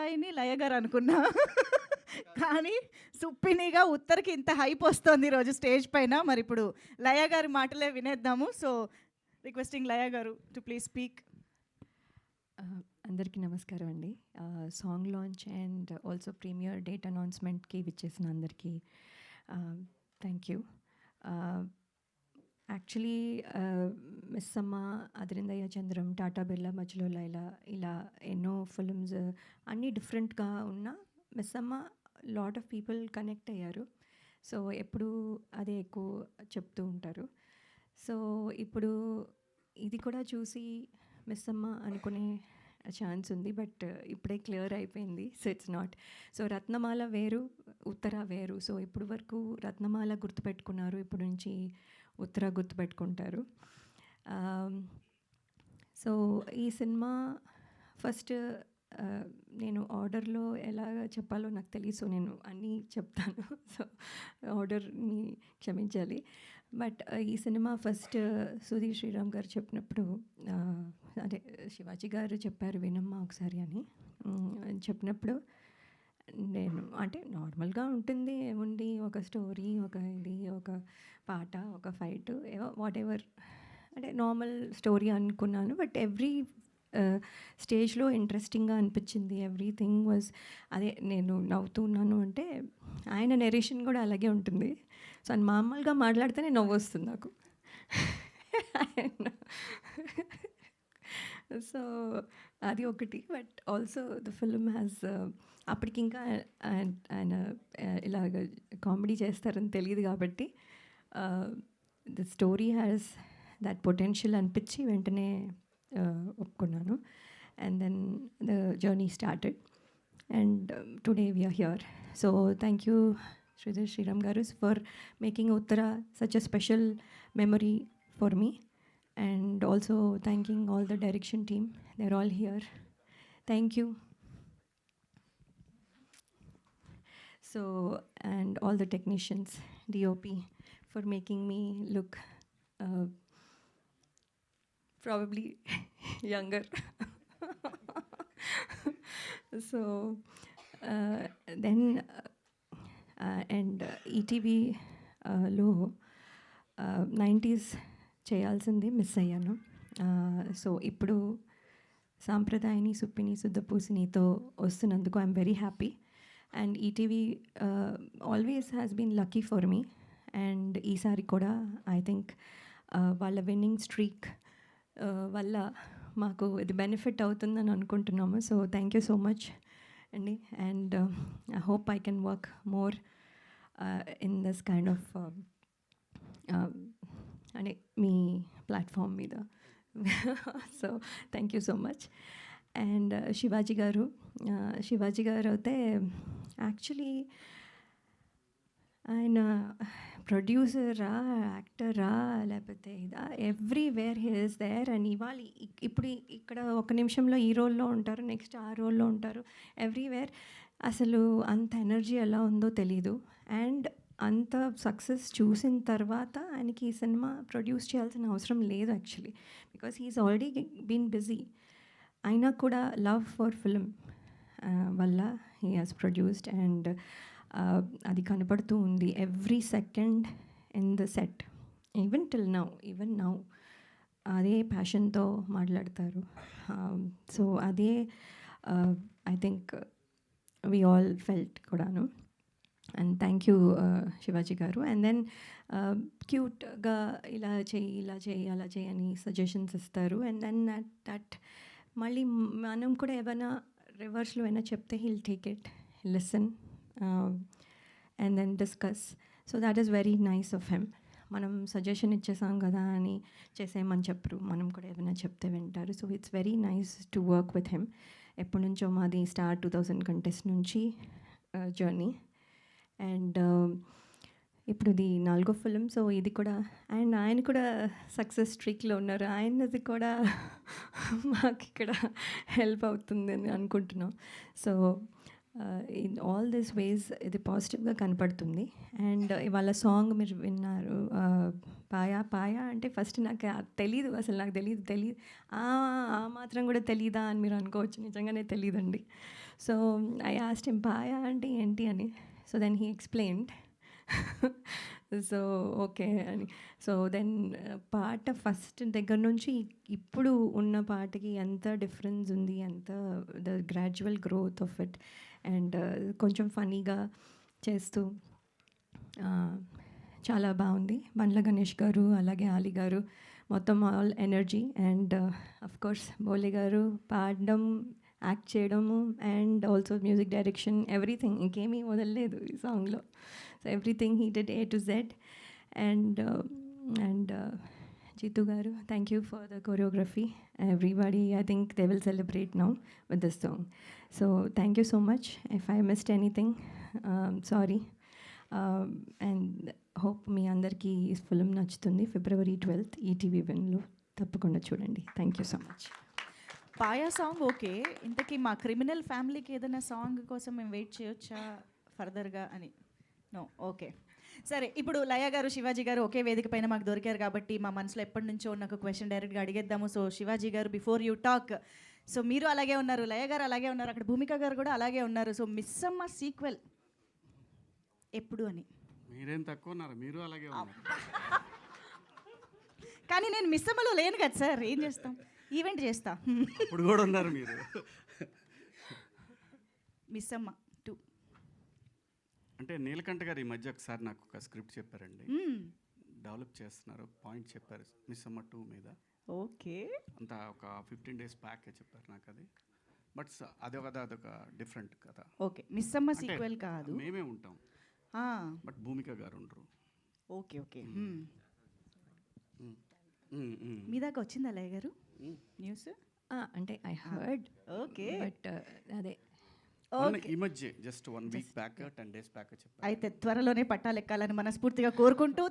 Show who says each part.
Speaker 1: ఆయన్ని లయ గారు అనుకున్నా. కానీ సుప్పినిగా ఉత్తర్‌కి ఇంత హైప్ వస్తోంది ఈరోజు స్టేజ్ పైన. మరిప్పుడు లయ గారి మాటలే వినేద్దాము. సో, రిక్వెస్టింగ్ లయ గారు టు ప్లీజ్ స్పీక్.
Speaker 2: అందరికీ నమస్కారం అండి. Song launch and also premiere date అనౌన్స్మెంట్కి విచ్చేసిన అందరికీ థ్యాంక్ యూ. యాక్చువల్లీ మిస్ అమ్మ, అదిరిందయ్య చంద్రం, టాటా బిర్లా, మధ్యలో లైలా, ఇలా ఎన్నో ఫిల్మ్స్ అన్నీ డిఫరెంట్గా ఉన్న మిస్ అమ్మ లాట్ ఆఫ్ పీపుల్ కనెక్ట్ అయ్యారు. సో ఎప్పుడు అదే ఎక్కువ చెప్తూ ఉంటారు. సో ఇప్పుడు ఇది కూడా చూసి మిస్ అమ్మ అనుకునే ఛాన్స్ ఉంది, బట్ ఇప్పుడే క్లియర్ అయిపోయింది. So it's not. సో రత్నమాల వేరు, ఉత్తర వేరు. సో ఇప్పుడు వరకు రత్నమాల గుర్తుపెట్టుకున్నారు, ఇప్పుడు నుంచి ఉత్తర గుర్తుపెట్టుకుంటారు. సో ఈ సినిమా ఫస్ట్ నేను ఆర్డర్లో ఎలా చెప్పాలో నాకు తెలియదు. సో నేను అన్నీ చెప్తాను. సో ఆర్డర్ని క్షమించాలి. బట్ ఈ సినిమా ఫస్ట్ సుధీర్ శ్రీరామ్ గారు చెప్పినప్పుడు, అదే శివాజీ గారు చెప్పారు వినమ్మా ఒకసారి అని చెప్పినప్పుడు, నేను అంటే నార్మల్గా ఉంటుంది, ఏముంది ఒక స్టోరీ, ఒక ఇది, ఒక పాట, ఒక ఫైట్, ఏవో వాట్ ఎవర్, అంటే నార్మల్ స్టోరీ అనుకున్నాను. బట్ ఎవ్రీ స్టేజ్లో ఇంట్రెస్టింగ్గా అనిపించింది. ఎవ్రీథింగ్ వాజ్, అదే నేను నవ్వుతున్నాను అంటే ఆయన నెరేషన్ కూడా అలాగే ఉంటుంది. సో ఆయన మామూలుగా మాట్లాడితేనే నవ్వు వస్తుంది నాకు. సో అది ఒకటి. But also the film has, అప్పటికి ఇంకా ఆయన ఇలాగ కామెడీ చేస్తారని తెలియదు కాబట్టి the story has that potential అనిపించి వెంటనే ఒప్పుకున్నాను. And then the journey started and today we are here. So thank you Sudheer Sriram గారు ఫర్ మేకింగ్ ఉత్తర such a special memory for me. And also thanking all the direction team. They're all here. Thank you. So, and all the technicians, DOP, for making me look probably younger. So, then, and ETV లో 90s చేయాల్సింది miss అయ్యాను. So ఇప్పుడు సాంప్రదాయని, సుప్పిని, శుద్ధపూసినితో వస్తున్నందుకు I'm very happy. And ETV always has been lucky for me. And ఈసారి కూడా ఐ థింక్ వాళ్ళ విన్నింగ్ స్ట్రీక్ వల్ల మాకు ఇది బెనిఫిట్ అవుతుందని అనుకుంటున్నాము. So thank you so much అండి. And I hope I can work more in this kind of అంటే మీ ప్లాట్ఫామ్ మీద. So thank you so much. And Shivaji గారు అయితే యాక్చువల్లీ ఆయన ప్రొడ్యూసరా, యాక్టరా, లేకపోతే ఇదా, everywhere he is there. And ఇవాళ ఇప్పుడు ఇక్కడ ఒక నిమిషంలో ఈ రోల్లో ఉంటారు, నెక్స్ట్ ఆ రోల్లో ఉంటారు, ఎవ్రీవేర్. అసలు అంత ఎనర్జీ ఎలా ఉందో తెలీదు. అండ్ అంత సక్సెస్ చూసిన తర్వాత ఆయనకి ఈ సినిమా ప్రొడ్యూస్ చేయాల్సిన అవసరం లేదు actually, because he is already been busy. అయినా కూడా లవ్ ఫర్ ఫిల్మ్ వల్ల హీ హాజ్ ప్రొడ్యూస్డ్. అండ్ అది కనపడుతూ ఉంది every second in the set, even now అదే ప్యాషన్తో మాట్లాడతారు. సో అదే I think we all felt కూడాను. అండ్ థ్యాంక్ యూ శివాజీ గారు. అండ్ దెన్ క్యూట్గా ఇలా చేయి అలా చేయి అని సజెషన్స్ ఇస్తారు. అండ్ దెన్ దట్ మళ్ళీ మనం కూడా ఏమైనా రివర్స్లో అయినా చెప్తే he'll take it, listen and then discuss. So that is very nice of him. మనం సజెషన్ ఇచ్చేసాం కదా అని చేసేయమని చెప్పరు, మనం కూడా ఏమైనా చెప్తే వింటారు. So it's very nice to work with him. ఎప్పటి నుంచో మాది స్టార్ 2000 కంటెస్ట్ నుంచి జర్నీ. అండ్ ఇప్పుడు ఇది 4వ ఫిలిం. సో ఇది కూడా, అండ్ ఆయన కూడా సక్సెస్ స్ట్రీక్లో ఉన్నారు. ఆయనది కూడా మాకు ఇక్కడ హెల్ప్ అవుతుంది అని అనుకుంటున్నాం. సో ఇన్ ఆల్ దిస్ వేస్ ఇది పాజిటివ్గా కనపడుతుంది. అండ్ ఇవాళ సాంగ్ మీరు విన్నారు, పాయా అంటే ఫస్ట్ నాకు తెలీదు, నాకు తెలియదు ఆ మాత్రం కూడా తెలీదా అని మీరు అనుకోవచ్చు. నిజంగానే తెలీదండి. సో ఐ ఆస్ట్ హిమ్ పాయా అంటే ఏంటి అని. So then he explained. So okay అని. సో దెన్ పాట ఫస్ట్ దగ్గర నుంచి ఇప్పుడు ఉన్న పాటకి ఎంత డిఫరెన్స్ ఉంది, ఎంత the gradual growth of it. And కొంచెం ఫనీగా చేస్తూ చాలా బాగుంది. బండ్ల గణేష్ గారు అలాగే ఆలి గారు మొత్తం all energy. And of course Bole గారు పాడడం, యాక్ట్ చేయడము and also music direction, everything. ఇంకేమీ వదలలేదు ఈ సాంగ్లో. So everything he did A to Z. And Jeetu గారు, thank you for the choreography. Everybody, I think they will celebrate now with this song. So thank you so much. If I missed anything, sorry. And hope మీ అందరికీ ఈ film నచ్చుతుంది. February 12th ETV విన్లో తప్పకుండా చూడండి. Thank you so much.
Speaker 1: Paya song okay. ఇంతకీ మా criminal ఫ్యామిలీకి ఏదైనా సాంగ్ కోసం మేము వెయిట్ చేయొచ్చా ఫర్దర్గా అని? No, okay. సరే, ఇప్పుడు లయ గారు, శివాజీ గారు ఒకే వేదిక పైన మాకు దొరికారు కాబట్టి మా మనసులో ఎప్పటి నుంచో ఉన్న ఒక క్వశ్చన్ డైరెక్ట్గా అడిగేద్దాము. సో శివాజీ గారు, బిఫోర్ యూ టాక్, సో మీరు అలాగే ఉన్నారు, లయ గారు అలాగే ఉన్నారు, అక్కడ భూమిక గారు కూడా అలాగే ఉన్నారు. సో మిస్సమ్మ సీక్వెల్ ఎప్పుడు అని?
Speaker 3: మీరేం తక్కువ ఉన్నారు, మీరు అలాగే ఉన్నారు.
Speaker 1: కానీ నేను మిస్సమ్మలో లేను కదా సార్, ఏం చేస్తాం, ఈవెంట్ చేస్తా.
Speaker 3: ఇప్పుడు కూడా ఉన్నారు మీరు.
Speaker 1: మిస్సమ్మ 2
Speaker 3: అంటే నీలకంఠ గారు ఈ మధ్య ఒకసారి నాకు ఒక స్క్రిప్ట్ చెప్పారండి, డెవలప్ చేస్తున్నారు, పాయింట్ చెప్పారు మిస్ అమ్మ 2 మీద.
Speaker 1: ఓకే,
Speaker 3: అంతా ఒక 15 days బ్యాక్ చెప్పారు నాకు అది. బట్ అదొక డిఫరెంట్ కథ.
Speaker 1: ఓకే, మిస్సమ్మ సీక్వెల్ కాదు,
Speaker 3: మేమే ఉంటాం, బట్ భూమిక గారు ఉండరు.
Speaker 1: Okay okay. మీ దాకా వచ్చిందా లయ గారు న్యూస్?
Speaker 2: అంటే ఐ హర్డ్.
Speaker 1: ఓకే,
Speaker 2: బట్ అదే
Speaker 3: ఈ మధ్య just 1 week back 10 days back చెప్పారు.
Speaker 1: అయితే త్వరలోనే పట్టాలెక్కాలని మనస్ఫూర్తిగా కోరుకుంటూ